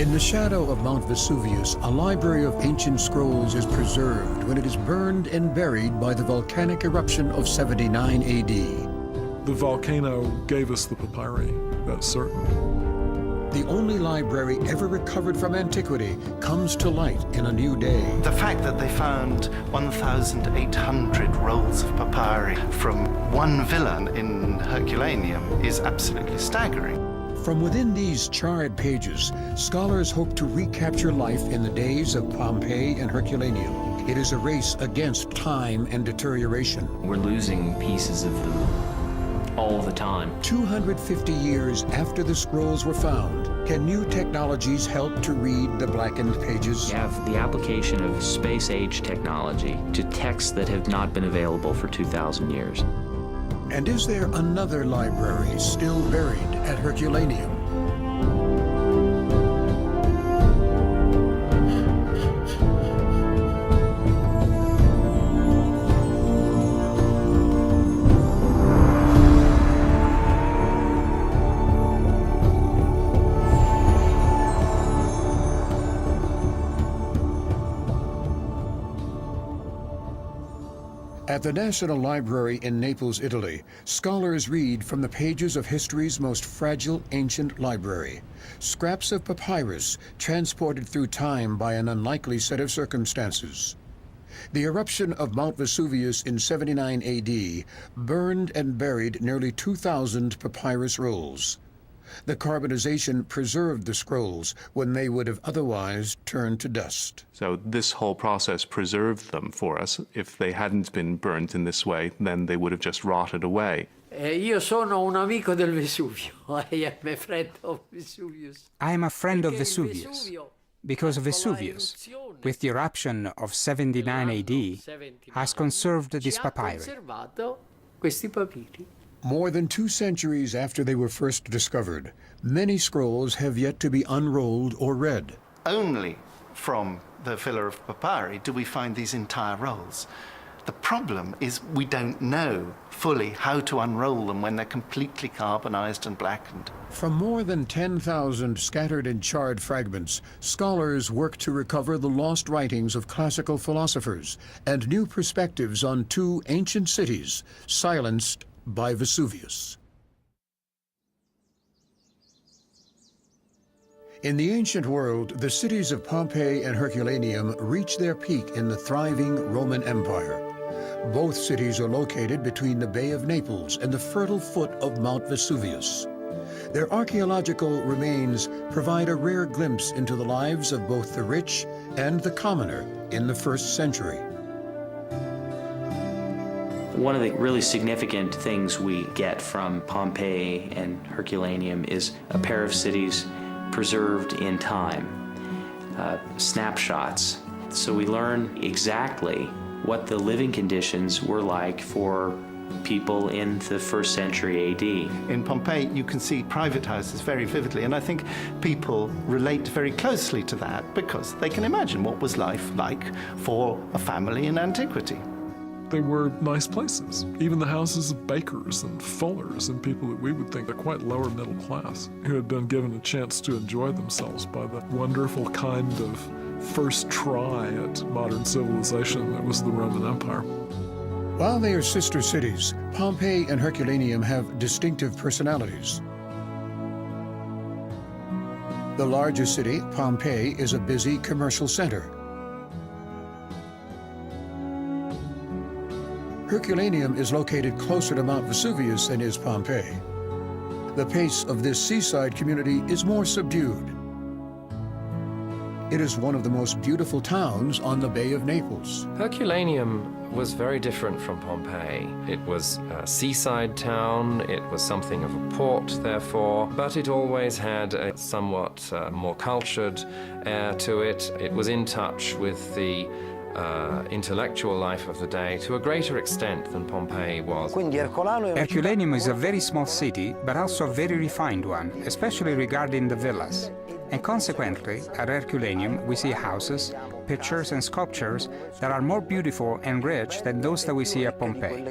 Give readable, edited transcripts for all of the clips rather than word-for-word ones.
In the shadow of Mount Vesuvius, a library of ancient scrolls is preserved when it is burned and buried by the volcanic eruption of 79 AD. The volcano gave us the papyri, that's certain. The only library ever recovered from antiquity comes to light in a new day. The fact that they found 1,800 rolls of papyri from one villa in Herculaneum is absolutely staggering. From within these charred pages, scholars hope to recapture life in the days of Pompeii and Herculaneum. It is a race against time and deterioration. We're losing pieces of them all the time. 250 years after the scrolls were found, can new technologies help to read the blackened pages? We have the application of space-age technology to texts that have not been available for 2,000 years. And is there another library still buried at Herculaneum? At the National Library in Naples, Italy, scholars read from the pages of history's most fragile ancient library, scraps of papyrus transported through time by an unlikely set of circumstances. The eruption of Mount Vesuvius in 79 AD burned and buried nearly 2,000 papyrus rolls. The carbonization preserved the scrolls when they would have otherwise turned to dust. So this whole process preserved them for us. If they hadn't been burnt in this way, then they would have just rotted away. Io sono un amico del Vesuvio. I am a friend of Vesuvius. I am a friend of Vesuvius. Because Vesuvius, with the eruption of 79 AD, has conserved this papyri. More than 2 centuries after they were first discovered, many scrolls have yet to be unrolled or read. Only from the villa of papyri do we find these entire rolls. The problem is we don't know fully how to unroll them when they're completely carbonized and blackened. From more than 10,000 scattered and charred fragments, scholars work to recover the lost writings of classical philosophers and new perspectives on 2 ancient cities silenced by Vesuvius. In the ancient world, the cities of Pompeii and Herculaneum reach their peak in the thriving Roman Empire. Both cities are located between the Bay of Naples and the fertile foot of Mount Vesuvius. Their archaeological remains provide a rare glimpse into the lives of both the rich and the commoner in the 1st century. One of the really significant things we get from Pompeii and Herculaneum is a pair of cities preserved in time, snapshots. So we learn exactly what the living conditions were like for people in the 1st century AD. In Pompeii, you can see private houses very vividly, and I think people relate very closely to that because they can imagine what was life like for a family in antiquity. They were nice places. Even the houses of bakers and fullers and people that we would think are quite lower middle class, who had been given a chance to enjoy themselves by the wonderful kind of first try at modern civilization that was the Roman Empire. While they are sister cities, Pompeii and Herculaneum have distinctive personalities. The larger city, Pompeii, is a busy commercial center. Herculaneum is located closer to Mount Vesuvius than is Pompeii. The pace of this seaside community is more subdued. It is one of the most beautiful towns on the Bay of Naples. Herculaneum was very different from Pompeii. It was a seaside town, it was something of a port, therefore, but it always had a somewhat more cultured air to it. It was in touch with the intellectual life of the day to a greater extent than Pompeii was. Herculaneum is a very small city, but also a very refined one, especially regarding the villas. And consequently, at Herculaneum, we see houses, pictures and sculptures that are more beautiful and rich than those that we see at Pompeii.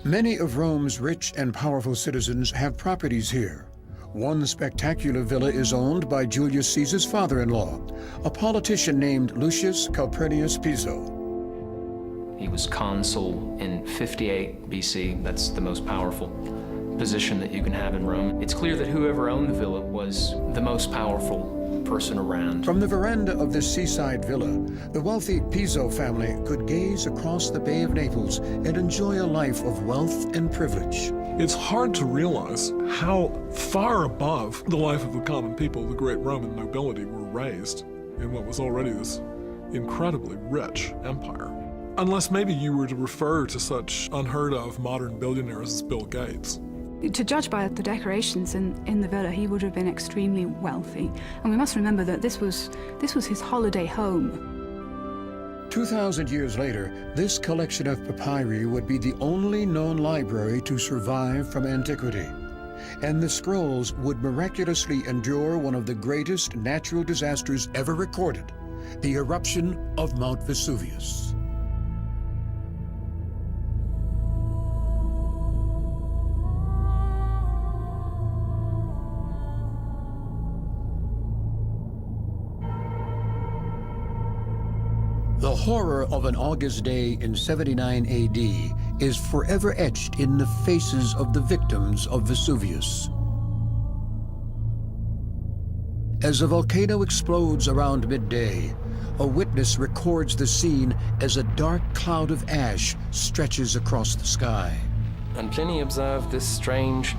Many of Rome's rich and powerful citizens have properties here. One spectacular villa is owned by Julius Caesar's father-in-law, a politician named Lucius Calpurnius Piso. He was consul in 58 BC. That's the most powerful position that you can have in Rome. It's clear that whoever owned the villa was the most powerful person around. From the veranda of this seaside villa, the wealthy Piso family could gaze across the Bay of Naples and enjoy a life of wealth and privilege. It's hard to realize how far above the life of the common people the great Roman nobility were raised in what was already this incredibly rich empire. Unless maybe you were to refer to such unheard of modern billionaires as Bill Gates. To judge by the decorations in the villa, he would have been extremely wealthy. And we must remember that this was his holiday home. 2,000 years later, this collection of papyri would be the only known library to survive from antiquity. And the scrolls would miraculously endure one of the greatest natural disasters ever recorded, the eruption of Mount Vesuvius. The horror of an August day in 79 AD is forever etched in the faces of the victims of Vesuvius. As the volcano explodes around midday, a witness records the scene as a dark cloud of ash stretches across the sky. And Pliny observed this strange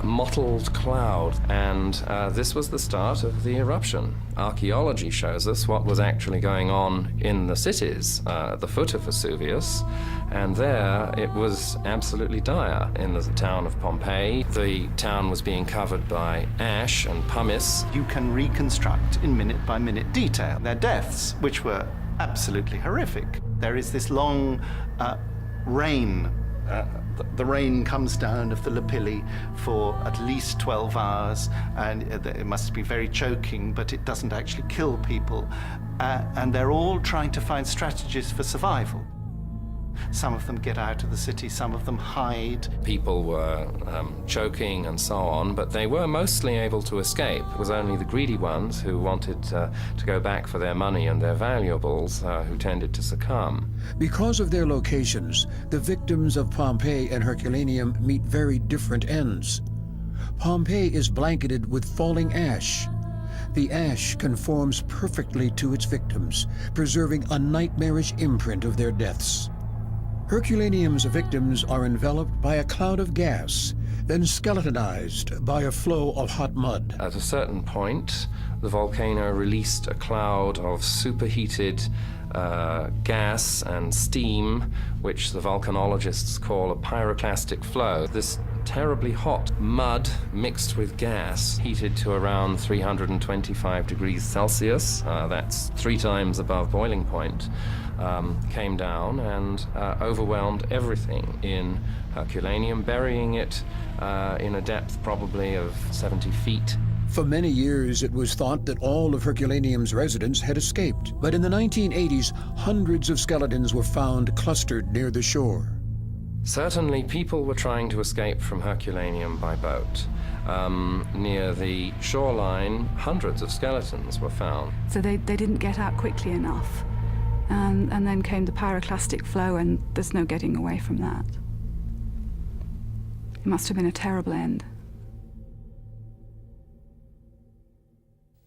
mottled cloud, and this was the start of the eruption. Archaeology shows us what was actually going on in the cities at the foot of Vesuvius, and there it was absolutely dire. In the town of Pompeii, the town was being covered by ash and pumice. You can reconstruct in minute-by-minute detail their deaths, which were absolutely horrific. There is this long rain. The rain comes down of the lapilli for at least 12 hours, and it must be very choking, but it doesn't actually kill people. And they're all trying to find strategies for survival. Some of them get out of the city, some of them hide. People were choking and so on, but they were mostly able to escape. It was only the greedy ones who wanted to go back for their money and their valuables who tended to succumb. Because of their locations, the victims of Pompeii and Herculaneum meet very different ends. Pompeii is blanketed with falling ash. The ash conforms perfectly to its victims, preserving a nightmarish imprint of their deaths. Herculaneum's victims are enveloped by a cloud of gas, then skeletonized by a flow of hot mud. At a certain point, the volcano released a cloud of superheated gas and steam, which the volcanologists call a pyroclastic flow. This terribly hot mud mixed with gas, heated to around 325 degrees Celsius, that's 3 times above boiling point, came down and overwhelmed everything in Herculaneum, burying it in a depth probably of 70 feet. For many years, it was thought that all of Herculaneum's residents had escaped. But in the 1980s, hundreds of skeletons were found clustered near the shore. Certainly, people were trying to escape from Herculaneum by boat. Near the shoreline, hundreds of skeletons were found. So they didn't get out quickly enough. And then came the pyroclastic flow, and there's no getting away from that. It must have been a terrible end.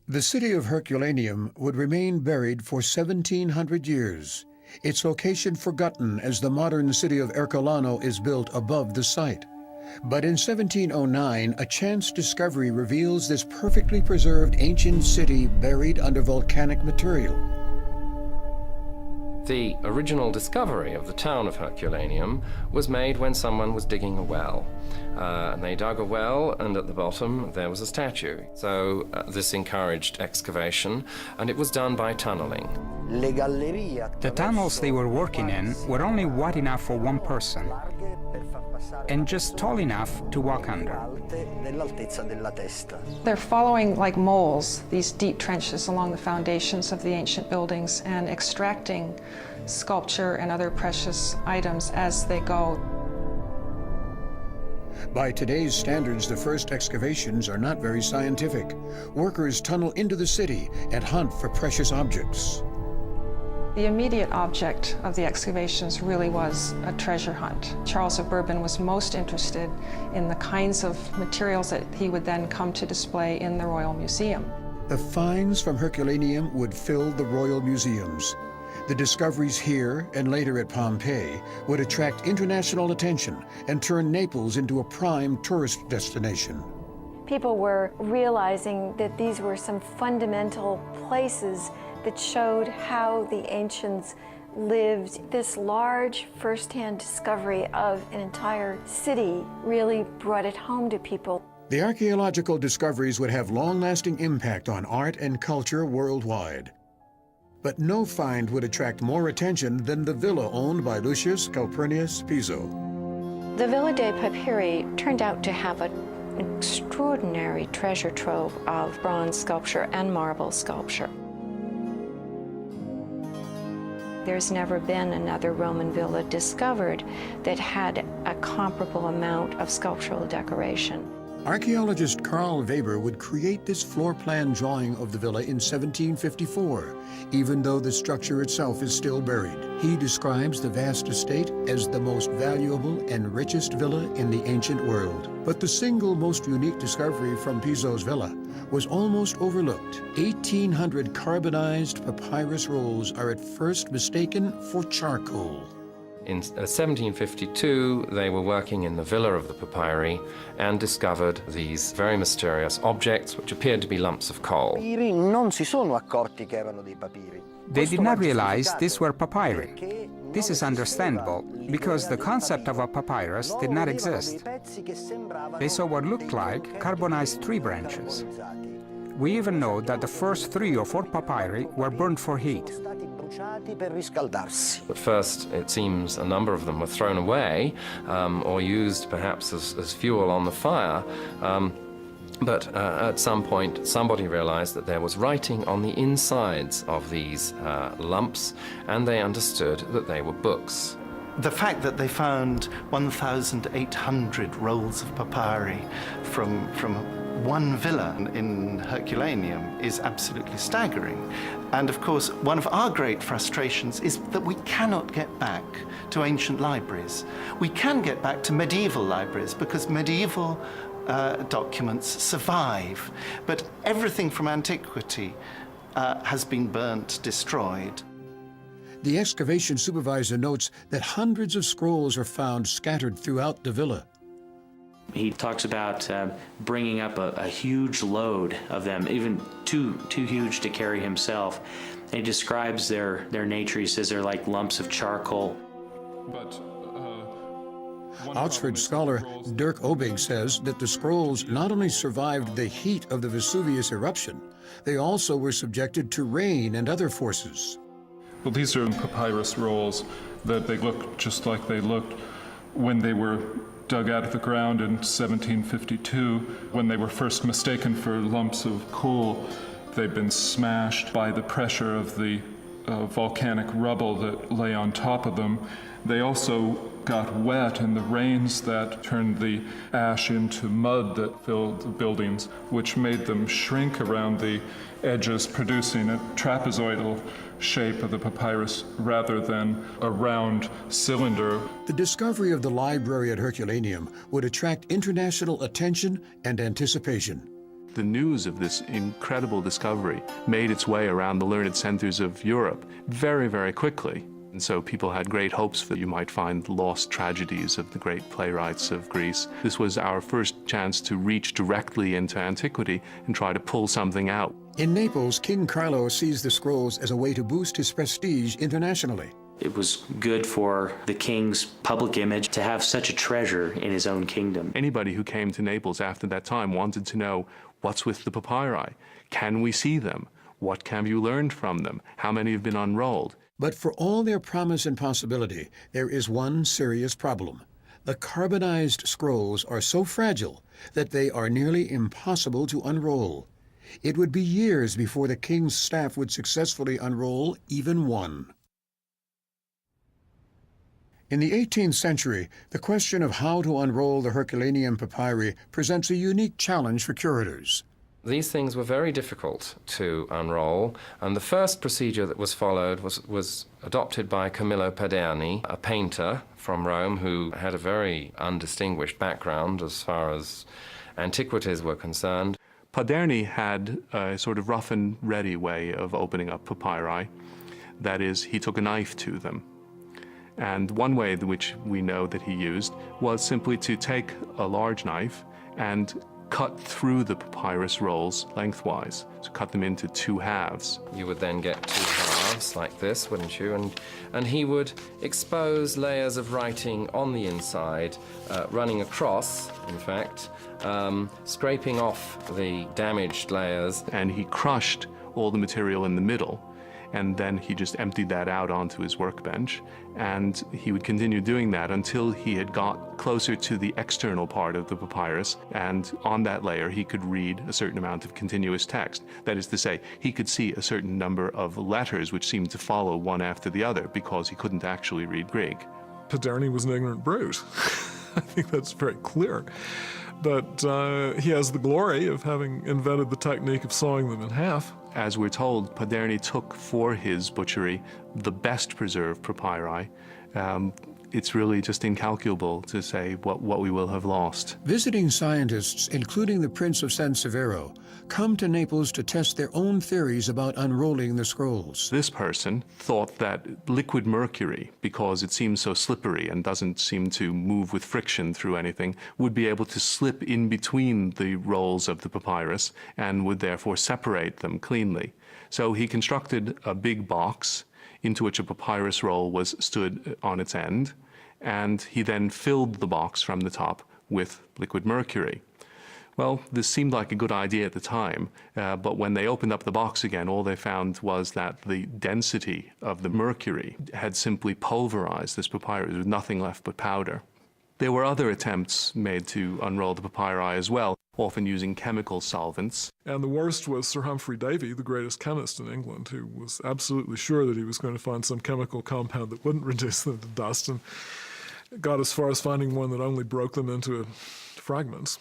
The city of Herculaneum would remain buried for 1,700 years, its location forgotten as the modern city of Herculano is built above the site. But in 1709, a chance discovery reveals this perfectly preserved ancient city buried under volcanic material. The original discovery of the town of Herculaneum was made when someone was digging a well. And they dug a well, and at the bottom there was a statue. So this encouraged excavation, and it was done by tunneling. The tunnels they were working in were only wide enough for one person, and just tall enough to walk under. They're following, like moles, these deep trenches along the foundations of the ancient buildings and extracting sculpture and other precious items as they go. By today's standards, the first excavations are not very scientific. Workers tunnel into the city and hunt for precious objects. The immediate object of the excavations really was a treasure hunt. Charles of Bourbon was most interested in the kinds of materials that he would then come to display in the Royal Museum. The finds from Herculaneum would fill the royal museums. The discoveries here and later at Pompeii would attract international attention and turn Naples into a prime tourist destination. People were realizing that these were some fundamental places that showed how the ancients lived. This large first-hand discovery of an entire city really brought it home to people. The archaeological discoveries would have long-lasting impact on art and culture worldwide. But no find would attract more attention than the villa owned by Lucius Calpurnius Piso. The Villa dei Papyri turned out to have an extraordinary treasure trove of bronze sculpture and marble sculpture. There's never been another Roman villa discovered that had a comparable amount of sculptural decoration. Archaeologist Carl Weber would create this floor plan drawing of the villa in 1754, even though the structure itself is still buried. He describes the vast estate as the most valuable and richest villa in the ancient world. But the single most unique discovery from Piso's villa was almost overlooked. 1,800 carbonized papyrus rolls are at first mistaken for charcoal. In 1752, they were working in the Villa of the Papyri and discovered these very mysterious objects, which appeared to be lumps of coal. They did not realize these were papyri. This is understandable, because the concept of a papyrus did not exist. They saw what looked like carbonized tree branches. We even know that the first 3 or 4 papyri were burned for heat. At first, it seems a number of them were thrown away or used perhaps as fuel on the fire. But at some point, somebody realized that there was writing on the insides of these lumps, and they understood that they were books. The fact that they found 1,800 rolls of papyri from one villa in Herculaneum is absolutely staggering. And of course, one of our great frustrations is that we cannot get back to ancient libraries. We can get back to medieval libraries because medieval documents survive, but everything from antiquity has been burnt, destroyed. The excavation supervisor notes that hundreds of scrolls are found scattered throughout the villa. He talks about bringing up a huge load of them, even too huge to carry himself. And he describes their nature. He says they're like lumps of charcoal. But Oxford scholar Dirk Obig says that the scrolls not only survived the heat of the Vesuvius eruption, they also were subjected to rain and other forces. well, these are papyrus rolls that they look just like they looked when they were dug out of the ground in 1752, when they were first mistaken for lumps of coal. They'd been smashed by the pressure of the volcanic rubble that lay on top of them. They also got wet in the rains that turned the ash into mud that filled the buildings, which made them shrink around the edges, producing a trapezoidal shape of the papyrus rather than a round cylinder. The discovery of the library at Herculaneum would attract international attention and anticipation. The news of this incredible discovery made its way around the learned centers of Europe very, very quickly. And so people had great hopes that you might find lost tragedies of the great playwrights of Greece. This was our first chance to reach directly into antiquity and try to pull something out. In Naples, King Carlo sees the scrolls as a way to boost his prestige internationally. It was good for the king's public image to have such a treasure in his own kingdom. Anybody who came to Naples after that time wanted to know, what's with the papyri? Can we see them? What can you learn from them? How many have been unrolled? But for all their promise and possibility, there is one serious problem. The carbonized scrolls are so fragile that they are nearly impossible to unroll. It would be years before the king's staff would successfully unroll even one. In the 18th century, the question of how to unroll the Herculaneum papyri presents a unique challenge for curators. These things were very difficult to unroll, and the first procedure that was followed was adopted by Camillo Paderni, a painter from Rome who had a very undistinguished background as far as antiquities were concerned. Paderni had a sort of rough and ready way of opening up papyri. That is, he took a knife to them. And one way which we know that he used was simply to take a large knife and cut through the papyrus rolls lengthwise, to cut them into two halves. You would then get two halves like this, wouldn't you? And he would expose layers of writing on the inside, running across, in fact, scraping off the damaged layers. And he crushed all the material in the middle, and then he just emptied that out onto his workbench, and he would continue doing that until he had got closer to the external part of the papyrus, and on that layer he could read a certain amount of continuous text. That is to say, he could see a certain number of letters which seemed to follow one after the other because he couldn't actually read Greek. Paderni was an ignorant brute. I think that's very clear. But he has the glory of having invented the technique of sawing them in half. As we're told, Paderni took for his butchery the best preserved papyri. It's really just incalculable to say what we will have lost. Visiting scientists, including the Prince of San Severo, come to Naples to test their own theories about unrolling the scrolls. This person thought that liquid mercury, because it seems so slippery and doesn't seem to move with friction through anything, would be able to slip in between the rolls of the papyrus and would therefore separate them cleanly. So he constructed a big box into which a papyrus roll was stood on its end, and he then filled the box from the top with liquid mercury. Well, this seemed like a good idea at the time, but when they opened up the box again, all they found was that the density of the mercury had simply pulverized this papyrus with nothing left but powder. There were other attempts made to unroll the papyri as well, often using chemical solvents. And the worst was Sir Humphrey Davy, the greatest chemist in England, who was absolutely sure that he was going to find some chemical compound that wouldn't reduce them to dust, and got as far as finding one that only broke them into fragments.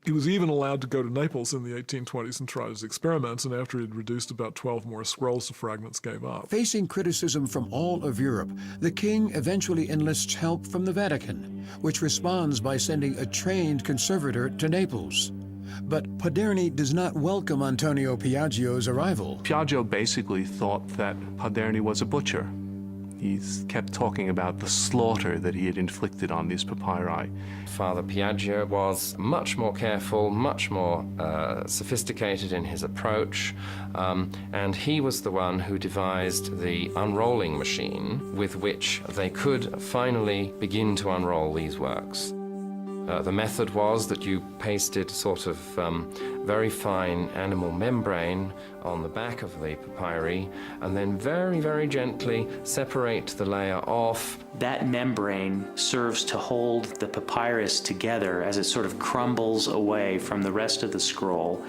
He was even allowed to go to Naples in the 1820s and try his experiments, and after he'd reduced about 12 more scrolls to fragments, gave up. Facing criticism from all of Europe, the king eventually enlists help from the Vatican, which responds by sending a trained conservator to Naples. But Paderni does not welcome Antonio Piaggio's arrival. Piaggio basically thought that Paderni was a butcher. He kept talking about the slaughter that he had inflicted on these papyri. Father Piaggio was much more careful, much more sophisticated in his approach, and he was the one who devised the unrolling machine with which they could finally begin to unroll these works. The method was that you pasted sort of very fine animal membrane on the back of the papyri and then very, very gently separate the layer off. That membrane serves to hold the papyrus together as it sort of crumbles away from the rest of the scroll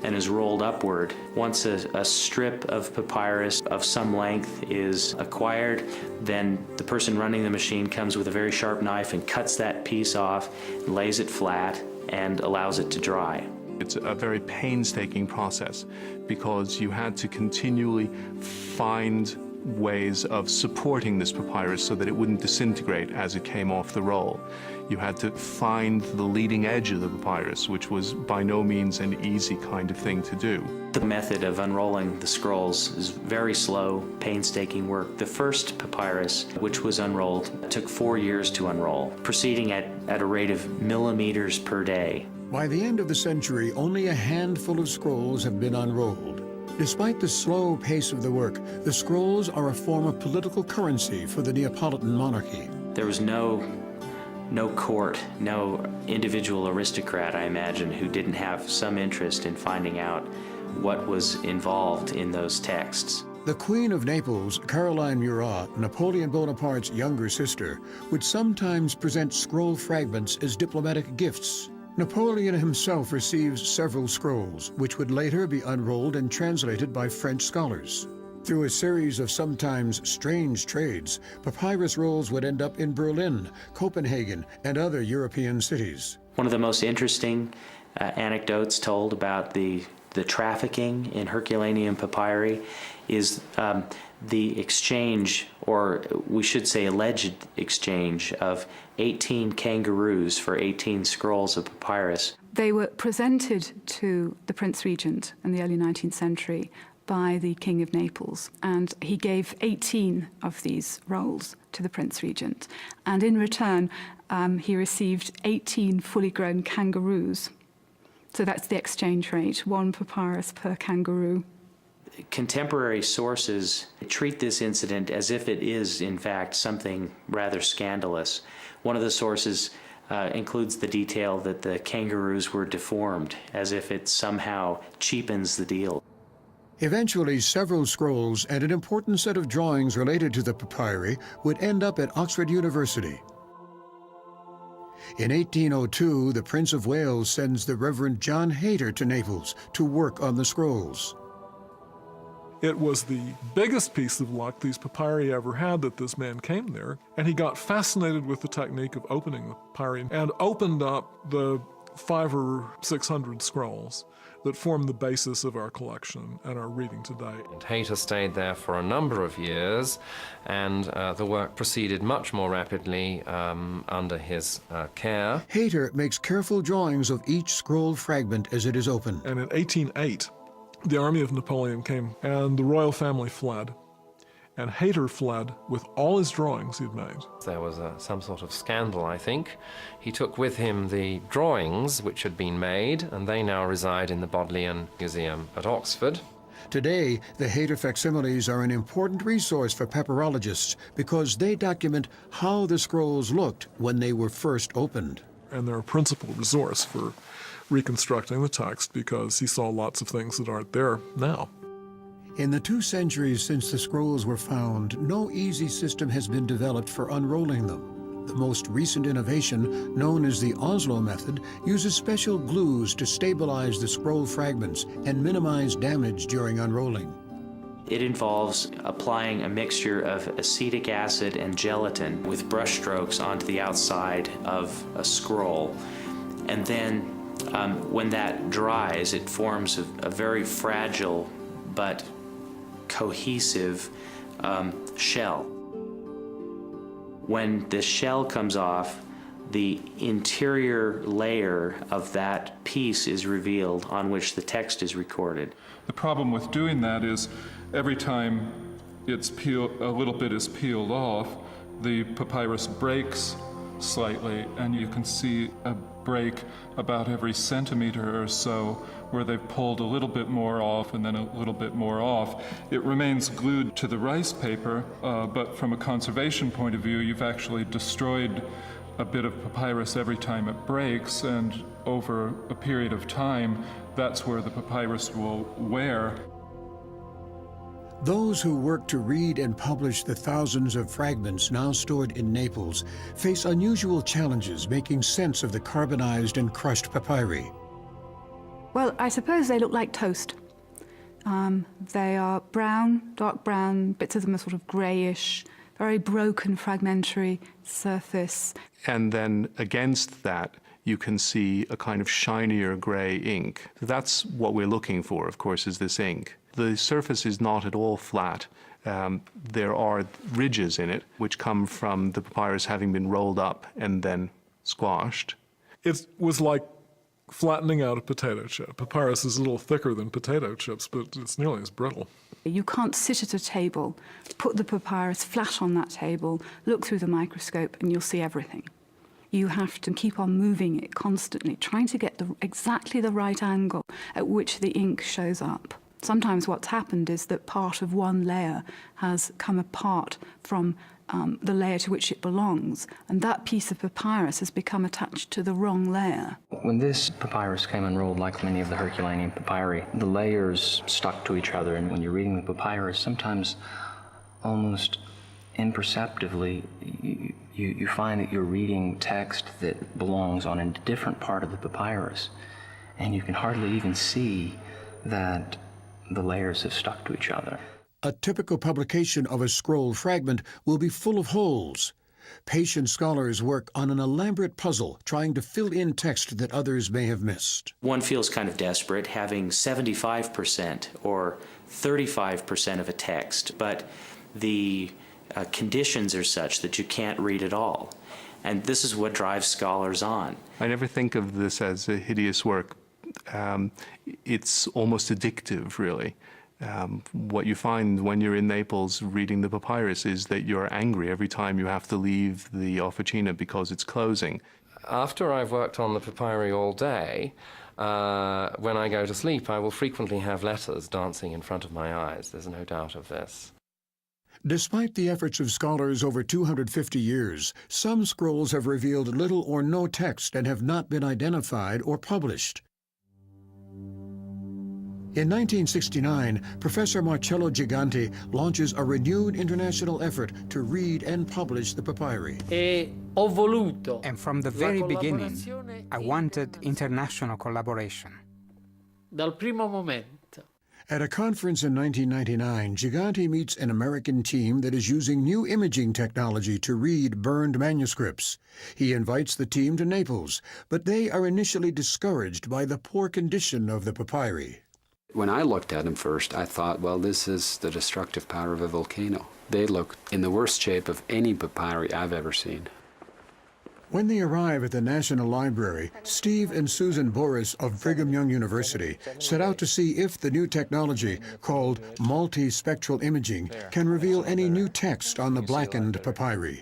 and is rolled upward. Once a strip of papyrus of some length is acquired, then the person running the machine comes with a very sharp knife and cuts that piece off, lays it flat, and allows it to dry. It's a very painstaking process because you had to continually find ways of supporting this papyrus so that it wouldn't disintegrate as it came off the roll. You had to find the leading edge of the papyrus, which was by no means an easy kind of thing to do. The method of unrolling the scrolls is very slow, painstaking work. The first papyrus, which was unrolled, took 4 years to unroll, proceeding at a rate of millimeters per day. By the end of the century, only a handful of scrolls have been unrolled. Despite the slow pace of the work, the scrolls are a form of political currency for the Neapolitan monarchy. There was no court, no individual aristocrat, I imagine, who didn't have some interest in finding out what was involved in those texts. The Queen of Naples, Caroline Murat, Napoleon Bonaparte's younger sister, would sometimes present scroll fragments as diplomatic gifts. Napoleon himself receives several scrolls, which would later be unrolled and translated by French scholars. Through a series of sometimes strange trades, papyrus rolls would end up in Berlin, Copenhagen, and other European cities. One of the most interesting anecdotes told about the trafficking in Herculaneum papyri is the exchange, or we should say alleged exchange, of 18 kangaroos for 18 scrolls of papyrus. They were presented to the Prince Regent in the early 19th century by the King of Naples, and he gave 18 of these rolls to the Prince Regent, and in return he received 18 fully grown kangaroos. So that's the exchange rate, 1 papyrus per kangaroo. Contemporary sources treat this incident as if it is, in fact, something rather scandalous. One of the sources includes the detail that the kangaroos were deformed, as if it somehow cheapens the deal. Eventually, several scrolls and an important set of drawings related to the papyri would end up at Oxford University. In 1802, the Prince of Wales sends the Reverend John Hayter to Naples to work on the scrolls. It was the biggest piece of luck these papyri ever had that this man came there, and he got fascinated with the technique of opening the papyri and opened up the 500 or 600 scrolls that form the basis of our collection and our reading today. And Hayter stayed there for a number of years, and the work proceeded much more rapidly under his care. Hayter makes careful drawings of each scroll fragment as it is opened. And in 1808, the army of Napoleon came, and the royal family fled. And Hayter fled with all his drawings he'd made. There was some sort of scandal, I think. He took with him the drawings which had been made, and they now reside in the Bodleian Museum at Oxford. Today, the Hayter facsimiles are an important resource for papyrologists because they document how the scrolls looked when they were first opened. And they're a principal resource for reconstructing the text because he saw lots of things that aren't there now. In the 2 centuries since the scrolls were found, no easy system has been developed for unrolling them. The most recent innovation, known as the Oslo method, uses special glues to stabilize the scroll fragments and minimize damage during unrolling. It involves applying a mixture of acetic acid and gelatin with brush strokes onto the outside of a scroll. And then when that dries, it forms a very fragile but cohesive shell. When the shell comes off, the interior layer of that piece is revealed on which the text is recorded. The problem with doing that is every time it's a little bit is peeled off, the papyrus breaks slightly, and you can see a break about every centimeter or so where they've pulled a little bit more off and then a little bit more off. It remains glued to the rice paper, but from a conservation point of view, you've actually destroyed a bit of papyrus every time it breaks, and over a period of time, that's where the papyrus will wear. Those who work to read and publish the thousands of fragments now stored in Naples face unusual challenges making sense of the carbonized and crushed papyri. Well, I suppose they look like toast. They are brown, dark brown, bits of them are sort of greyish, very broken, fragmentary surface. And then against that, you can see a kind of shinier grey ink. That's what we're looking for, of course, is this ink. The surface is not at all flat. There are ridges in it, which come from the papyrus having been rolled up and then squashed. It was like flattening out a potato chip. Papyrus is a little thicker than potato chips, but it's nearly as brittle. You can't sit at a table, put the papyrus flat on that table, look through the microscope, and you'll see everything. You have to keep on moving it constantly, trying to get exactly the right angle at which the ink shows up. Sometimes what's happened is that part of one layer has come apart from the layer to which it belongs, and that piece of papyrus has become attached to the wrong layer. When this papyrus came unrolled, like many of the Herculaneum papyri, the layers stuck to each other, and when you're reading the papyrus, sometimes almost imperceptibly, you find that you're reading text that belongs on a different part of the papyrus, and you can hardly even see that the layers have stuck to each other. a typical publication of a scroll fragment will be full of holes. Patient scholars work on an elaborate puzzle trying to fill in text that others may have missed. One feels kind of desperate having 75% or 35% of a text, but the conditions are such that you can't read it all. And this is what drives scholars on. I never think of this as a hideous work. It's almost addictive, really. What you find when you're in Naples reading the papyrus is that you're angry every time you have to leave the officina because it's closing. After I've worked on the papyri all day, when I go to sleep, I will frequently have letters dancing in front of my eyes. There's no doubt of this. Despite the efforts of scholars over 250 years, some scrolls have revealed little or no text and have not been identified or published. In 1969, Professor Marcello Giganti launches a renewed international effort to read and publish the papyri. And from the very beginning, I wanted international collaboration. Dal primo momento. At a conference in 1999, Giganti meets an American team that is using new imaging technology to read burned manuscripts. He invites the team to Naples, but they are initially discouraged by the poor condition of the papyri. When I looked at them first, I thought, well, this is the destructive power of a volcano. They look in the worst shape of any papyri I've ever seen. When they arrive at the National Library, Steve and Susan Boris of Brigham Young University set out to see if the new technology, called multispectral imaging, can reveal any new text on the blackened papyri.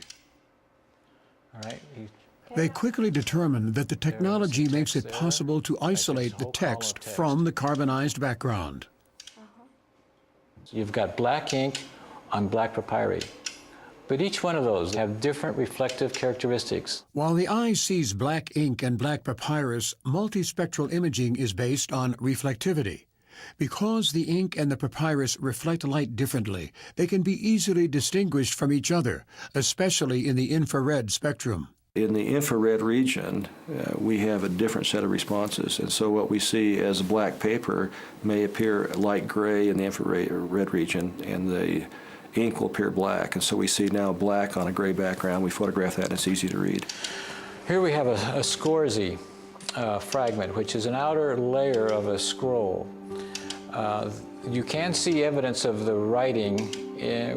They quickly determined that the technology makes it possible to isolate the text from the carbonized background. You've got black ink on black papyri. But each one of those have different reflective characteristics. While the eye sees black ink and black papyrus, multispectral imaging is based on reflectivity. Because the ink and the papyrus reflect light differently, they can be easily distinguished from each other, especially in the infrared spectrum. In the infrared region, we have a different set of responses, and so what we see as black paper may appear light gray in the infrared region, and the ink will appear black, and so we see now black on a gray background. We photograph that and it's easy to read. Here we have a scorzy fragment, which is an outer layer of a scroll. You can see evidence of the writing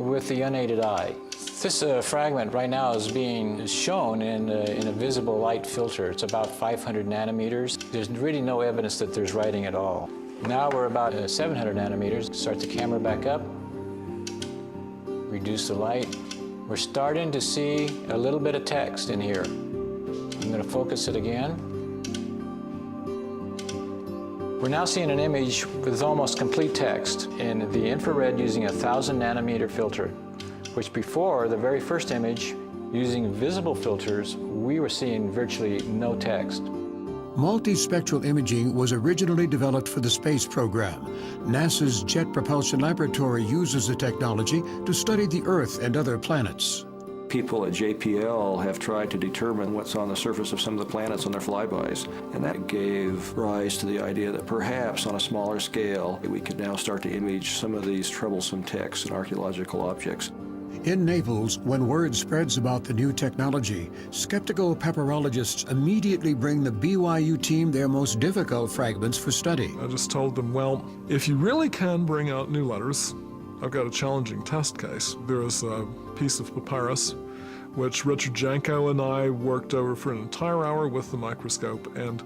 with the unaided eye. This fragment right now is being shown in a visible light filter. It's about 500 nanometers. There's really no evidence that there's writing at all. Now we're about 700 nanometers. Start the camera back up. Reduce the light. We're starting to see a little bit of text in here. I'm going to focus it again. We're now seeing an image with almost complete text in the infrared using a 1000 nanometer filter, which before the very first image, using visible filters, we were seeing virtually no text. Multispectral imaging was originally developed for the space program. NASA's Jet Propulsion Laboratory uses the technology to study the Earth and other planets. People at JPL have tried to determine what's on the surface of some of the planets on their flybys, and that gave rise to the idea that perhaps on a smaller scale, we could now start to image some of these troublesome texts and archaeological objects. In Naples, when word spreads about the new technology, skeptical papyrologists immediately bring the BYU team their most difficult fragments for study. I just told them, well, if you really can bring out new letters, I've got a challenging test case. There is a piece of papyrus which Richard Janko and I worked over for an entire hour with the microscope, and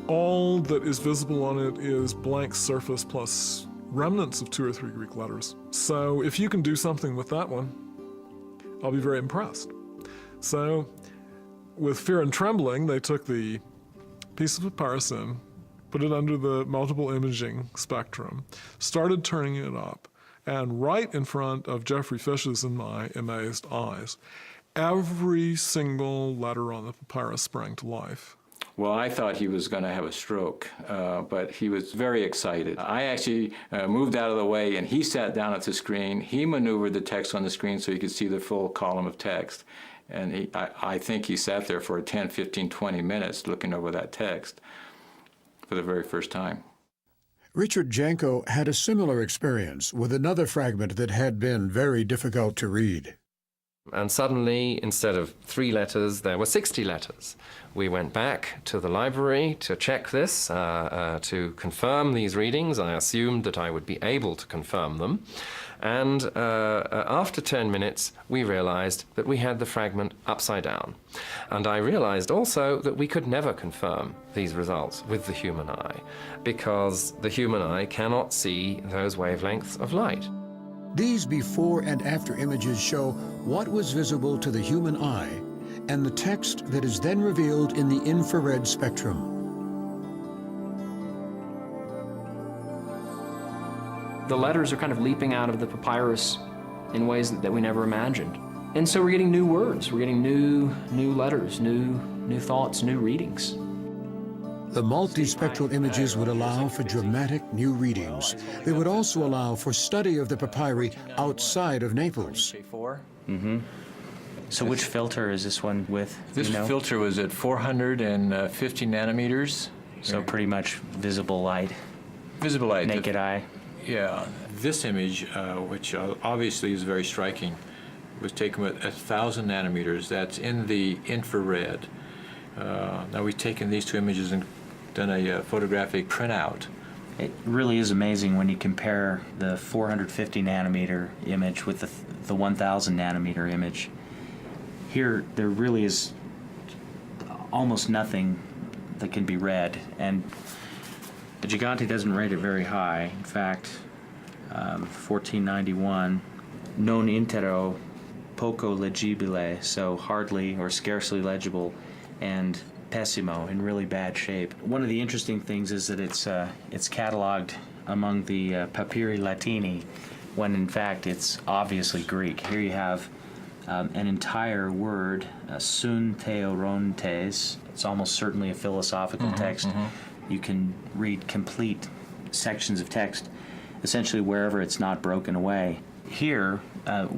all that is visible on it is blank surface plus remnants of 2 or 3 Greek letters. So if you can do something with that one, I'll be very impressed. So with fear and trembling, they took the piece of papyrus in, put it under the multiple imaging spectrum, started turning it up, and right in front of Jeffrey Fish's and my amazed eyes, every single letter on the papyrus sprang to life. Well, I thought he was going to have a stroke, but he was very excited. I actually moved out of the way, and he sat down at the screen. He maneuvered the text on the screen so he could see the full column of text. And I think he sat there for 10, 15, 20 minutes looking over that text for the very first time. Richard Janko had a similar experience with another fragment that had been very difficult to read. And suddenly, instead of 3 letters, there were 60 letters. We went back to the library to check this, to confirm these readings. I assumed that I would be able to confirm them. And after 10 minutes, we realized that we had the fragment upside down. And I realized also that we could never confirm these results with the human eye, because the human eye cannot see those wavelengths of light. These before and after images show what was visible to the human eye and the text that is then revealed in the infrared spectrum. The letters are kind of leaping out of the papyrus in ways that we never imagined. And so we're getting new words, we're getting new letters, new thoughts, new readings. The multispectral images would allow for dramatic new readings. They would also allow for study of the papyri outside of Naples. Mm-hmm. So which filter is this one with? This filter was at 450 nanometers. So pretty much visible light. Visible light. Naked eye. Yeah. This image, which obviously is very striking, was taken at 1,000 nanometers. That's in the infrared. Now we've taken these 2 images and done a photographic printout. It really is amazing when you compare the 450 nanometer image with the 1,000 nanometer image. Here, there really is almost nothing that can be read, and the Gigante doesn't rate it very high. In fact, 1491, non intero poco legibile, so hardly or scarcely legible, and pessimo, in really bad shape. One of the interesting things is that it's cataloged among the Papyri Latini, when in fact it's obviously Greek. Here you have an entire word, sun theorontes. It's almost certainly a philosophical text. You can read complete sections of text, essentially wherever it's not broken away. Here,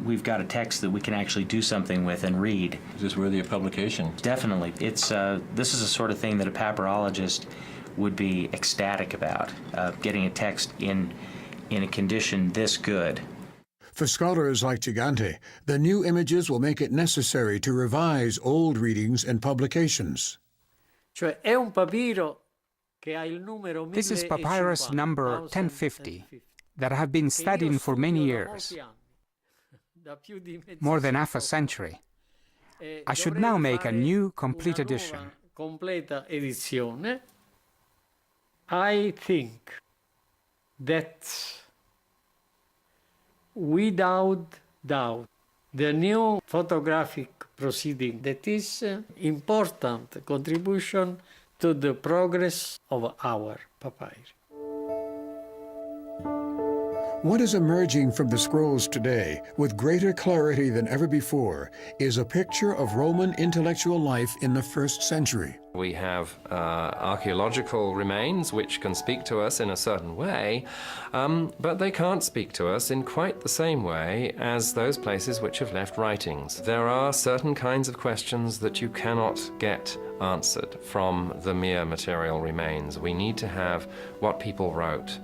we've got a text that we can actually do something with and read. Is this worthy of publication? Definitely. It's this is the sort of thing that a papyrologist would be ecstatic about, getting a text in a condition this good. For scholars like Gigante, the new images will make it necessary to revise old readings and publications. This is papyrus number 1050 that I have been studying for many years, more than half a century. I should now make a new, complete edition. I think that without doubt, the new photographic proceeding that is important contribution to the progress of our papyri. What is emerging from the scrolls today, with greater clarity than ever before, is a picture of Roman intellectual life in the 1st century. We have archaeological remains which can speak to us in a certain way, but they can't speak to us in quite the same way as those places which have left writings. There are certain kinds of questions that you cannot get answered from the mere material remains. We need to have what people wrote.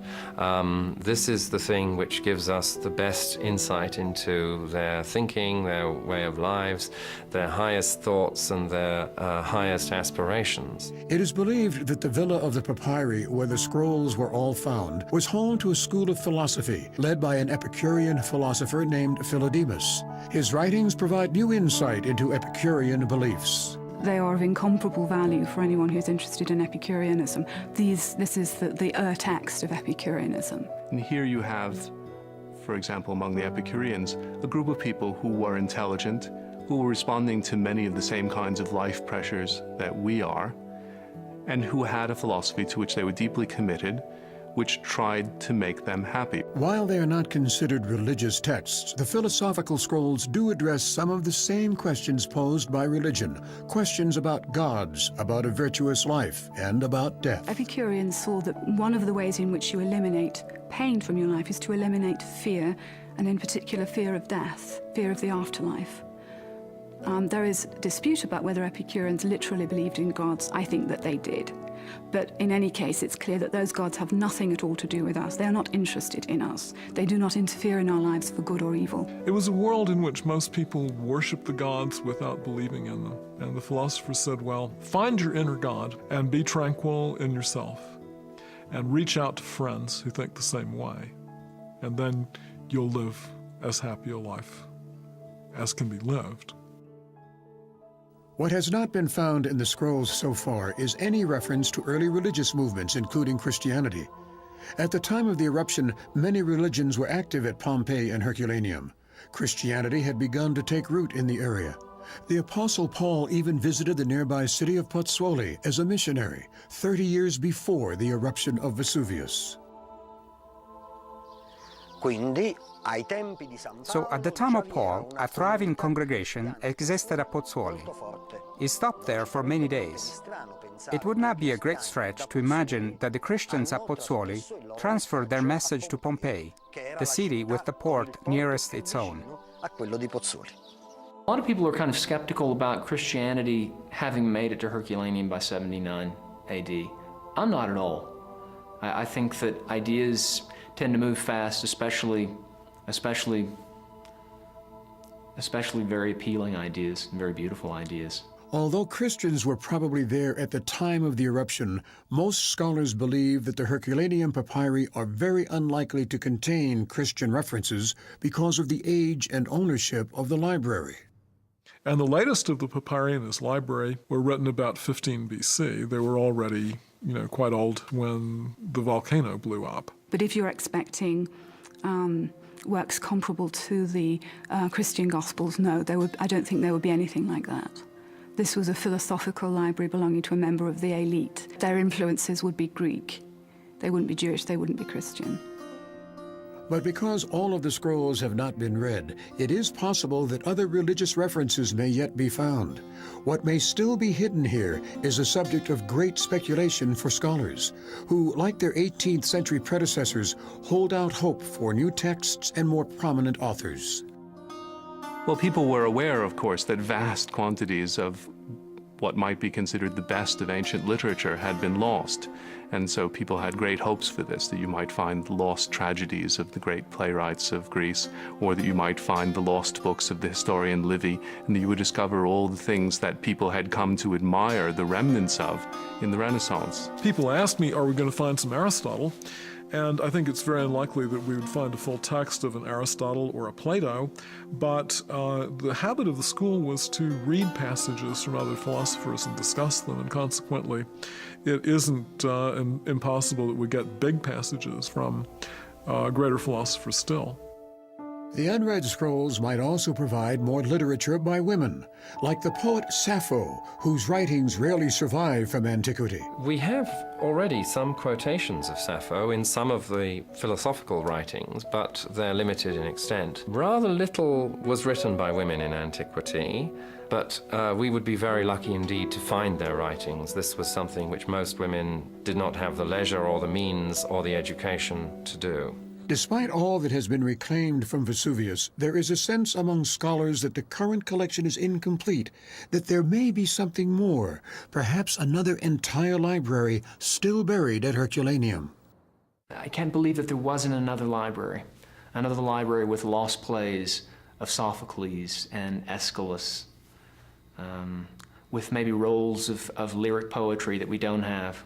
This is the thing which gives us the best insight into their thinking, their way of lives, their highest thoughts and their highest aspirations. It is believed that the villa of the papyri, where the scrolls were all found, was home to a school of philosophy led by an Epicurean philosopher named Philodemus. His writings provide new insight into Epicurean beliefs. They are of incomparable value for anyone who's interested in Epicureanism. This is the text of Epicureanism. And here you have, for example, among the Epicureans, a group of people who were intelligent, who were responding to many of the same kinds of life pressures that we are, and who had a philosophy to which they were deeply committed, which tried to make them happy. While they are not considered religious texts, the philosophical scrolls do address some of the same questions posed by religion, questions about gods, about a virtuous life, and about death. Epicureans saw that one of the ways in which you eliminate pain from your life is to eliminate fear, and in particular fear of death, fear of the afterlife. There is dispute about whether Epicureans literally believed in gods. I think that they did. But in any case, it's clear that those gods have nothing at all to do with us. They are not interested in us. They do not interfere in our lives for good or evil. It was a world in which most people worshiped the gods without believing in them. And the philosophers said, well, find your inner God and be tranquil in yourself. And reach out to friends who think the same way. And then you'll live as happy a life as can be lived. What has not been found in the scrolls so far is any reference to early religious movements, including Christianity. At the time of the eruption, many religions were active at Pompeii and Herculaneum. Christianity had begun to take root in the area. The Apostle Paul even visited the nearby city of Pozzuoli as a missionary 30 years before the eruption of Vesuvius. So at the time of Paul, a thriving congregation existed at Pozzuoli. He stopped there for many days. It would not be a great stretch to imagine that the Christians at Pozzuoli transferred their message to Pompeii, the city with the port nearest its own. A lot of people are kind of skeptical about Christianity having made it to Herculaneum by 79 AD. I'm not at all. I think that ideas tend to move fast, especially very appealing ideas, very beautiful ideas. Although Christians were probably there at the time of the eruption, most scholars believe that the Herculaneum papyri are very unlikely to contain Christian references because of the age and ownership of the library. And the latest of the papyri in his library were written about 15 BC. They were already, quite old when the volcano blew up. But if you're expecting works comparable to the Christian Gospels, no, I don't think there would be anything like that. This was a philosophical library belonging to a member of the elite. Their influences would be Greek. They wouldn't be Jewish, they wouldn't be Christian. But because all of the scrolls have not been read, it is possible that other religious references may yet be found. What may still be hidden here is a subject of great speculation for scholars, who, like their 18th century predecessors, hold out hope for new texts and more prominent authors. Well, people were aware, of course, that vast quantities of what might be considered the best of ancient literature had been lost. And so people had great hopes for this, that you might find lost tragedies of the great playwrights of Greece, or that you might find the lost books of the historian Livy, and that you would discover all the things that people had come to admire the remnants of in the Renaissance. People asked me, are we going to find some Aristotle? And I think it's very unlikely that we would find a full text of an Aristotle or a Plato, but the habit of the school was to read passages from other philosophers and discuss them, and consequently it isn't impossible that we get big passages from greater philosophers still. The unread scrolls might also provide more literature by women, like the poet Sappho, whose writings rarely survive from antiquity. We have already some quotations of Sappho in some of the philosophical writings, but they're limited in extent. Rather little was written by women in antiquity, but we would be very lucky indeed to find their writings. This was something which most women did not have the leisure or the means or the education to do. Despite all that has been reclaimed from Vesuvius, there is a sense among scholars that the current collection is incomplete, that there may be something more, perhaps another entire library still buried at Herculaneum. I can't believe that there wasn't another library with lost plays of Sophocles and Aeschylus, with maybe rolls of lyric poetry that we don't have,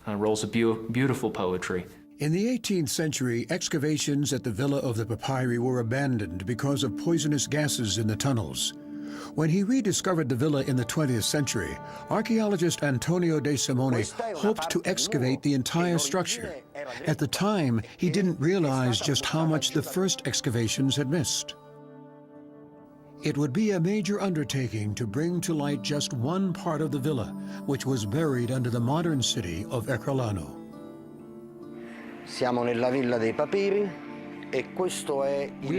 rolls of beautiful poetry. In the 18th century, excavations at the Villa of the Papyri were abandoned because of poisonous gases in the tunnels. When he rediscovered the villa in the 20th century, archaeologist Antonio de Simone hoped to excavate the entire structure. At the time, he didn't realize just how much the first excavations had missed. It would be a major undertaking to bring to light just one part of the villa, which was buried under the modern city of Herculano. We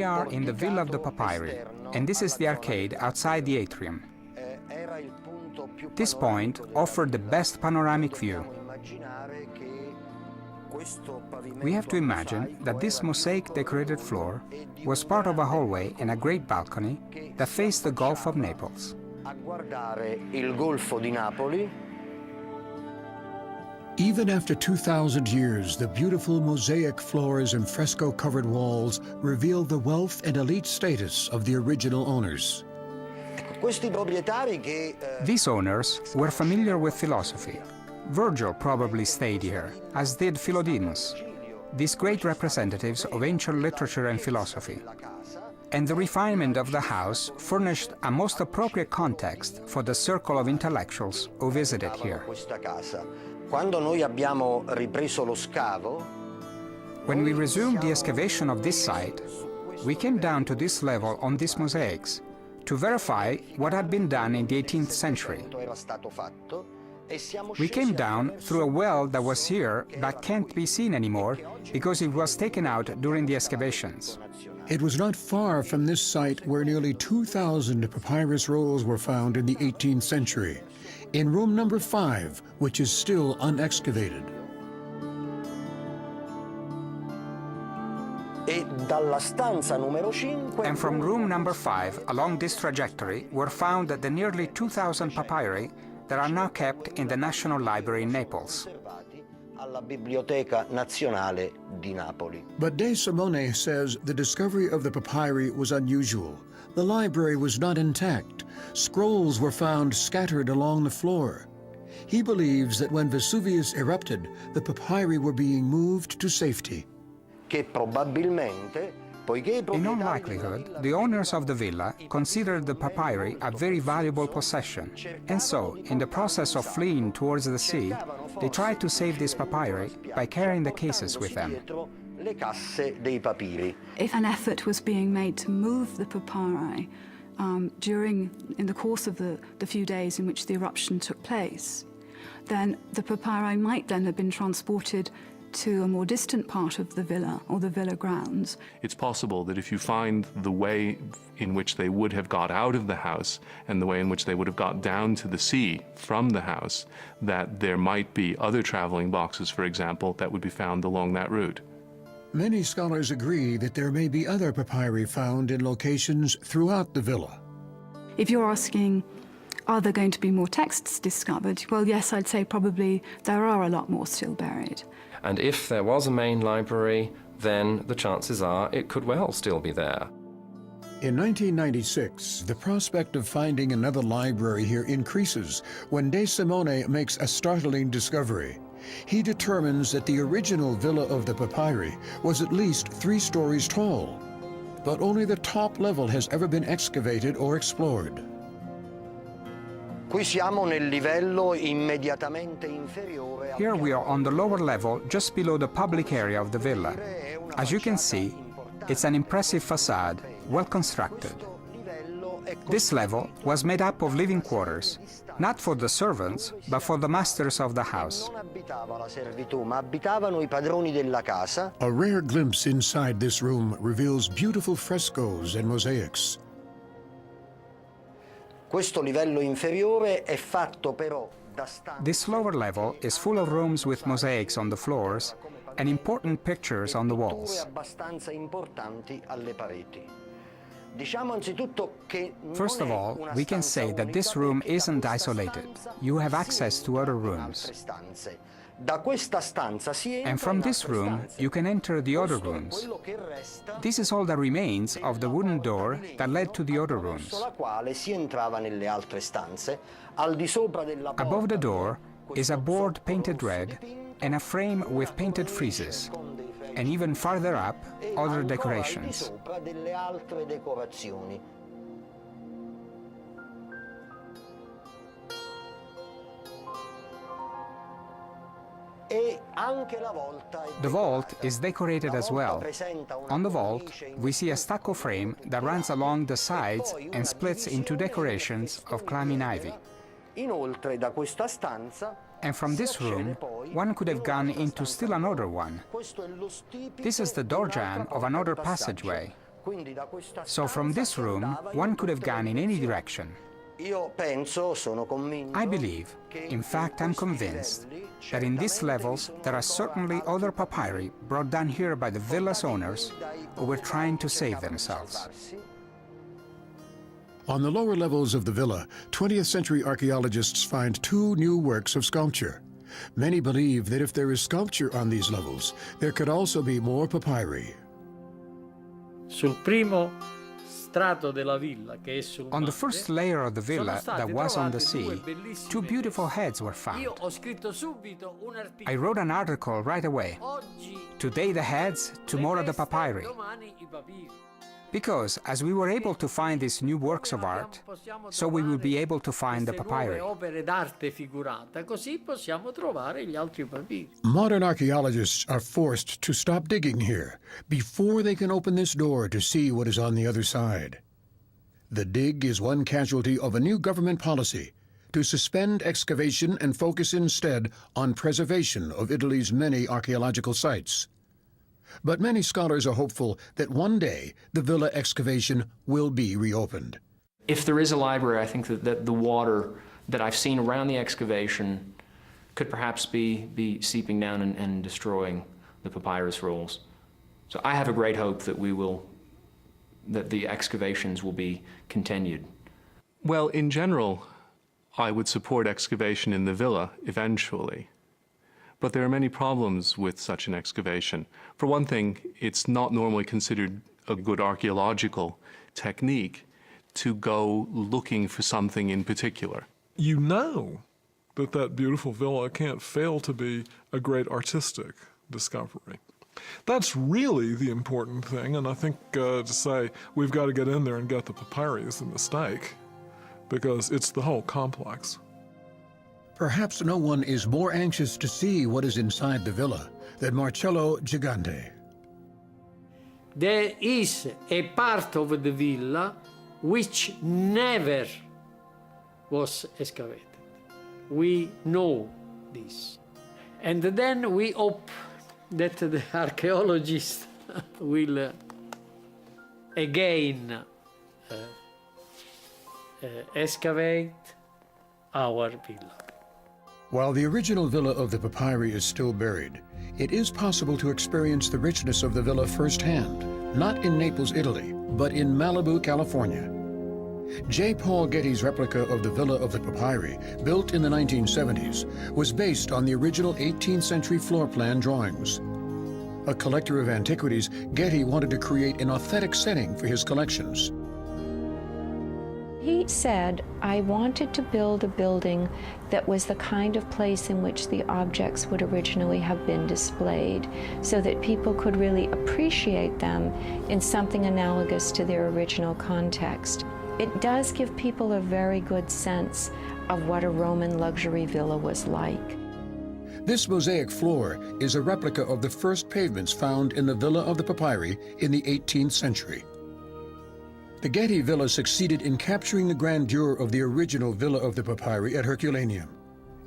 are in the Villa of the Papyri, and this is the arcade outside the atrium. This point offered the best panoramic view. We have to imagine that this mosaic-decorated floor was part of a hallway and a great balcony that faced the Gulf of Naples. Even after 2,000 years, the beautiful mosaic floors and fresco-covered walls reveal the wealth and elite status of the original owners. These owners were familiar with philosophy. Virgil probably stayed here, as did Philodemus, these great representatives of ancient literature and philosophy. And the refinement of the house furnished a most appropriate context for the circle of intellectuals who visited here. When we resumed the excavation of this site, we came down to this level on these mosaics to verify what had been done in the 18th century. We came down through a well that was here but can't be seen anymore because it was taken out during the excavations. It was not far from this site where nearly 2,000 papyrus rolls were found in the 18th century, in room number 5, which is still unexcavated. And from room number 5, along this trajectory, were found the nearly 2,000 papyri that are now kept in the National Library in Naples. But De Simone says the discovery of the papyri was unusual. The library was not intact. Scrolls were found scattered along the floor. He believes that when Vesuvius erupted, the papyri were being moved to safety. In all likelihood, the owners of the villa considered the papyri a very valuable possession, and so, in the process of fleeing towards the sea, they tried to save these papyri by carrying the cases with them. If an effort was being made to move the papyri in the course of the few days in which the eruption took place, then the papyri might then have been transported to a more distant part of the villa or the villa grounds. It's possible that if you find the way in which they would have got out of the house and the way in which they would have got down to the sea from the house, that there might be other traveling boxes, for example, that would be found along that route. Many scholars agree that there may be other papyri found in locations throughout the villa. If you're asking, are there going to be more texts discovered? Well, yes, I'd say probably there are a lot more still buried. And if there was a main library, then the chances are it could well still be there. In 1996, the prospect of finding another library here increases when De Simone makes a startling discovery. He determines that the original villa of the papyri was at least 3 stories tall, but only the top level has ever been excavated or explored. Here we are on the lower level, just below the public area of the villa. As you can see, it's an impressive facade, well constructed. This level was made up of living quarters, not for the servants, but for the masters of the house. A rare glimpse inside this room reveals beautiful frescoes and mosaics. This lower level is full of rooms with mosaics on the floors and important pictures on the walls. First of all, we can say that this room isn't isolated. You have access to other rooms. And from this room, you can enter the other rooms. This is all that remains of the wooden door that led to the other rooms. Above the door is a board painted red and a frame with painted friezes. And even farther up, other decorations. The vault is decorated as well. On the vault, we see a stucco frame that runs along the sides and splits into decorations of climbing ivy. And from this room, one could have gone into still another one. This is the door jamb of another passageway. So from this room, one could have gone in any direction. I believe, in fact I'm convinced, that in these levels there are certainly other papyri brought down here by the villa's owners who were trying to save themselves. On the lower levels of the villa, 20th century archaeologists find 2 new works of sculpture. Many believe that if there is sculpture on these levels, there could also be more papyri. Sul primo strato della villa, che è sul On the mare, first layer of the villa sono that was on the stati trovati sea, due bellissime two beautiful heads were found. Io ho scritto subito un articolo. I wrote an article right away. Oggi Today the heads, tomorrow the papyri. domani i papiri. Because as we were able to find these new works of art, so we will be able to find the Queste papyri. nuove opere d'arte figurata, così possiamo trovare gli altri papiri. Modern archaeologists are forced to stop digging here before they can open this door to see what is on the other side. The dig is one casualty of a new government policy to suspend excavation and focus instead on preservation of Italy's many archaeological sites. But many scholars are hopeful that one day the villa excavation will be reopened. If there is a library, I think that the water that I've seen around the excavation could perhaps be seeping down and destroying the papyrus rolls. So I have a great hope that the excavations will be continued. Well, in general, I would support excavation in the villa eventually. But there are many problems with such an excavation. For one thing, it's not normally considered a good archaeological technique to go looking for something in particular. You know that beautiful villa can't fail to be a great artistic discovery. That's really the important thing, and I think to say we've got to get in there and get the papyri is a mistake, because it's the whole complex. Perhaps no one is more anxious to see what is inside the villa than Marcello Gigante. There is a part of the villa which never was excavated. We know this. And then we hope that the archaeologists will again excavate our villa. While the original villa of the papyri is still buried, it is possible to experience the richness of the villa firsthand, not in Naples, Italy, but in Malibu, California. J. Paul Getty's replica of the Villa of the Papyri, built in the 1970s, was based on the original 18th century floor plan drawings. A collector of antiquities, Getty wanted to create an authentic setting for his collections. He said, I wanted to build a building that was the kind of place in which the objects would originally have been displayed, so that people could really appreciate them in something analogous to their original context. It does give people a very good sense of what a Roman luxury villa was like. This mosaic floor is a replica of the first pavements found in the Villa of the Papyri in the 18th century. The Getty Villa succeeded in capturing the grandeur of the original Villa of the Papyri at Herculaneum.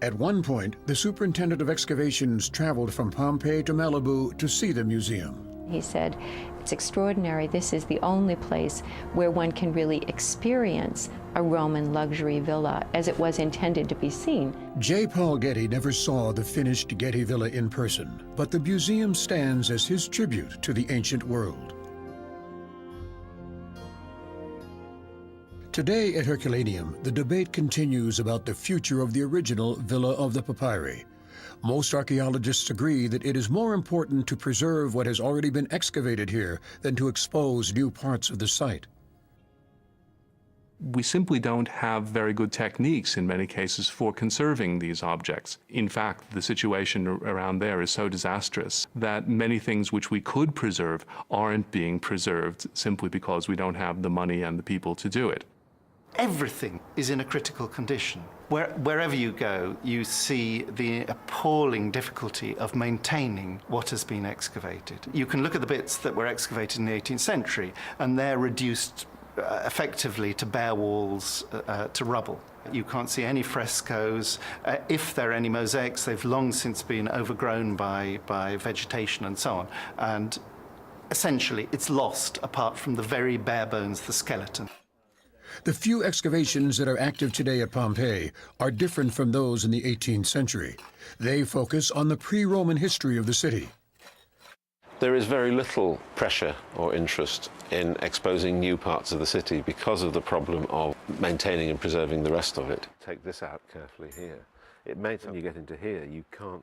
At one point, the superintendent of excavations traveled from Pompeii to Malibu to see the museum. He said, it's extraordinary. This is the only place where one can really experience a Roman luxury villa as it was intended to be seen. J. Paul Getty never saw the finished Getty Villa in person, but the museum stands as his tribute to the ancient world. Today at Herculaneum, the debate continues about the future of the original Villa of the Papyri. Most archaeologists agree that it is more important to preserve what has already been excavated here than to expose new parts of the site. We simply don't have very good techniques in many cases for conserving these objects. In fact, the situation around there is so disastrous that many things which we could preserve aren't being preserved simply because we don't have the money and the people to do it. Everything is in a critical condition. Wherever you go, you see the appalling difficulty of maintaining what has been excavated. You can look at the bits that were excavated in the 18th century, and they're reduced effectively to bare walls, to rubble. You can't see any frescoes. If there are any mosaics, they've long since been overgrown by vegetation and so on. And essentially, it's lost apart from the very bare bones, the skeleton. The few excavations that are active today at Pompeii are different from those in the 18th century. They focus on the pre-Roman history of the city. There is very little pressure or interest in exposing new parts of the city because of the problem of maintaining and preserving the rest of it. Take this out carefully here. It makes when you get into here, you can't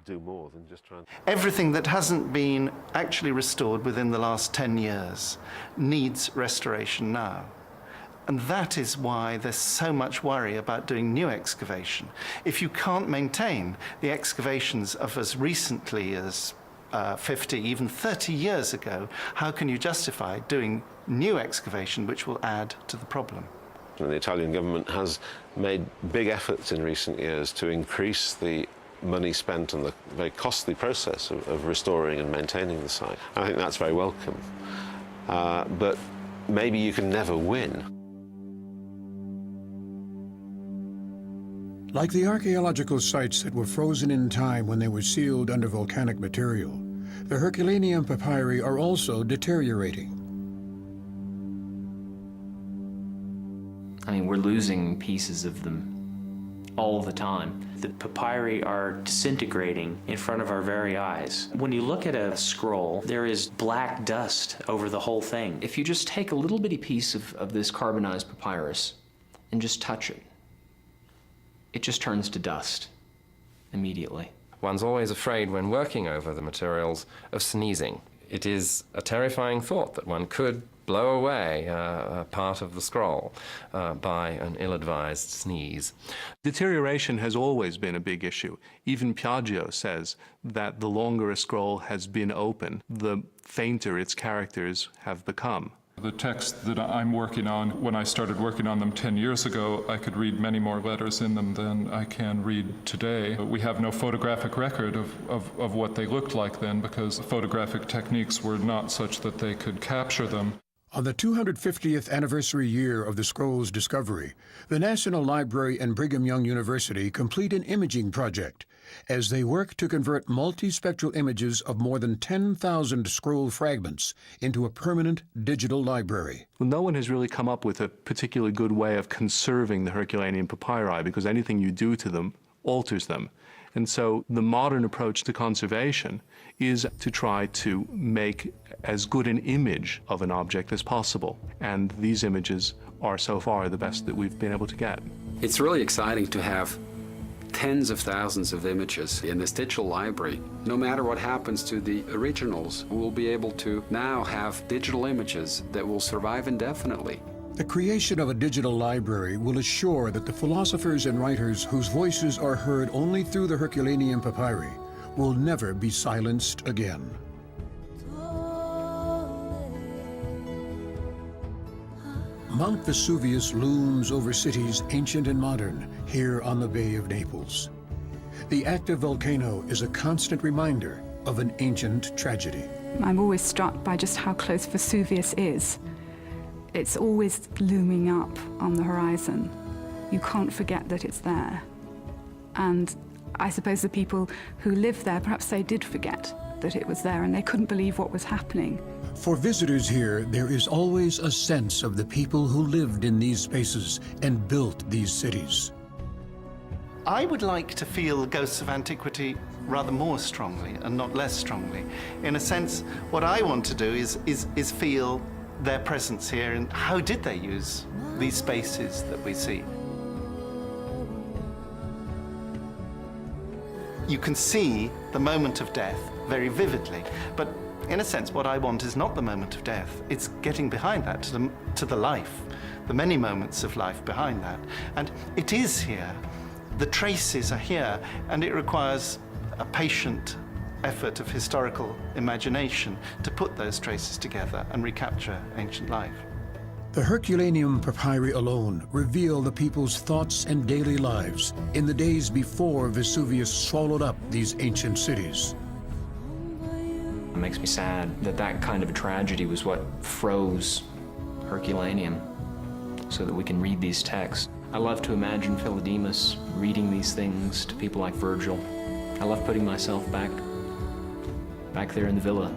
do more than just try and... Everything that hasn't been actually restored within the last 10 years needs restoration now. And that is why there's so much worry about doing new excavation. If you can't maintain the excavations of as recently as 50, even 30 years ago, how can you justify doing new excavation which will add to the problem? And the Italian government has made big efforts in recent years to increase the money spent on the very costly process of restoring and maintaining the site. I think that's very welcome. But maybe you can never win. Like the archaeological sites that were frozen in time when they were sealed under volcanic material, the Herculaneum papyri are also deteriorating. I mean, we're losing pieces of them all the time. The papyri are disintegrating in front of our very eyes. When you look at a scroll, there is black dust over the whole thing. If you just take a little bitty piece of this carbonized papyrus and just touch it, it just turns to dust immediately. One's always afraid when working over the materials of sneezing. It is a terrifying thought that one could blow away a part of the scroll by an ill-advised sneeze. Deterioration has always been a big issue. Even Piaggio says that the longer a scroll has been open, the fainter its characters have become. The text that I'm working on, when I started working on them 10 years ago, I could read many more letters in them than I can read today. We have no photographic record of what they looked like then because photographic techniques were not such that they could capture them. On the 250th anniversary year of the scroll's discovery, the National Library and Brigham Young University complete an imaging project as they work to convert multispectral images of more than 10,000 scroll fragments into a permanent digital library. Well, no one has really come up with a particularly good way of conserving the Herculaneum papyri because anything you do to them alters them. And so the modern approach to conservation is to try to make as good an image of an object as possible. And these images are so far the best that we've been able to get. It's really exciting to have tens of thousands of images in this digital library. No matter what happens to the originals, we'll be able to now have digital images that will survive indefinitely. The creation of a digital library will assure that the philosophers and writers whose voices are heard only through the Herculaneum papyri will never be silenced again. Mount Vesuvius looms over cities ancient and modern here on the Bay of Naples. The active volcano is a constant reminder of an ancient tragedy. I'm always struck by just how close Vesuvius is. It's always looming up on the horizon. You can't forget that it's there. And I suppose the people who live there, perhaps they did forget that it was there and they couldn't believe what was happening. For visitors here, there is always a sense of the people who lived in these spaces and built these cities. I would like to feel ghosts of antiquity rather more strongly and not less strongly. In a sense, what I want to do is feel their presence here and how did they use these spaces that we see. You can see the moment of death very vividly, but in a sense what I want is not the moment of death, it's getting behind that to the life, the many moments of life behind that. And it is here, the traces are here, and it requires a patient effort of historical imagination to put those traces together and recapture ancient life. The Herculaneum papyri alone reveal the people's thoughts and daily lives in the days before Vesuvius swallowed up these ancient cities. It makes me sad that that kind of a tragedy was what froze Herculaneum so that we can read these texts. I love to imagine Philodemus reading these things to people like Virgil. I love putting myself back there in the villa.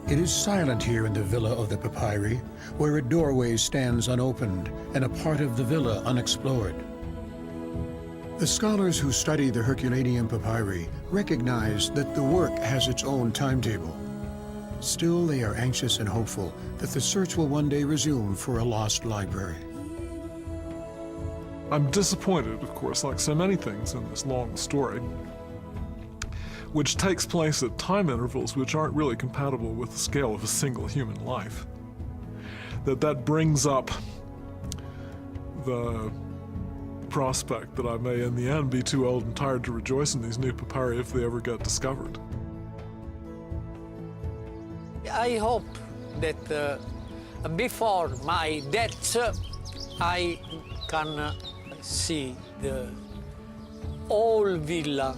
It is silent here in the Villa of the Papyri, where a doorway stands unopened and a part of the villa unexplored. The scholars who study the Herculaneum papyri recognize that the work has its own timetable. Still, they are anxious and hopeful that the search will one day resume for a lost library. I'm disappointed, of course, like so many things in this long story, which takes place at time intervals which aren't really compatible with the scale of a single human life, that brings up the prospect that I may in the end be too old and tired to rejoice in these new papyri if they ever get discovered. I hope that before my death I can see the whole villa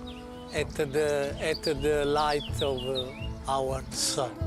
at the light of our sun.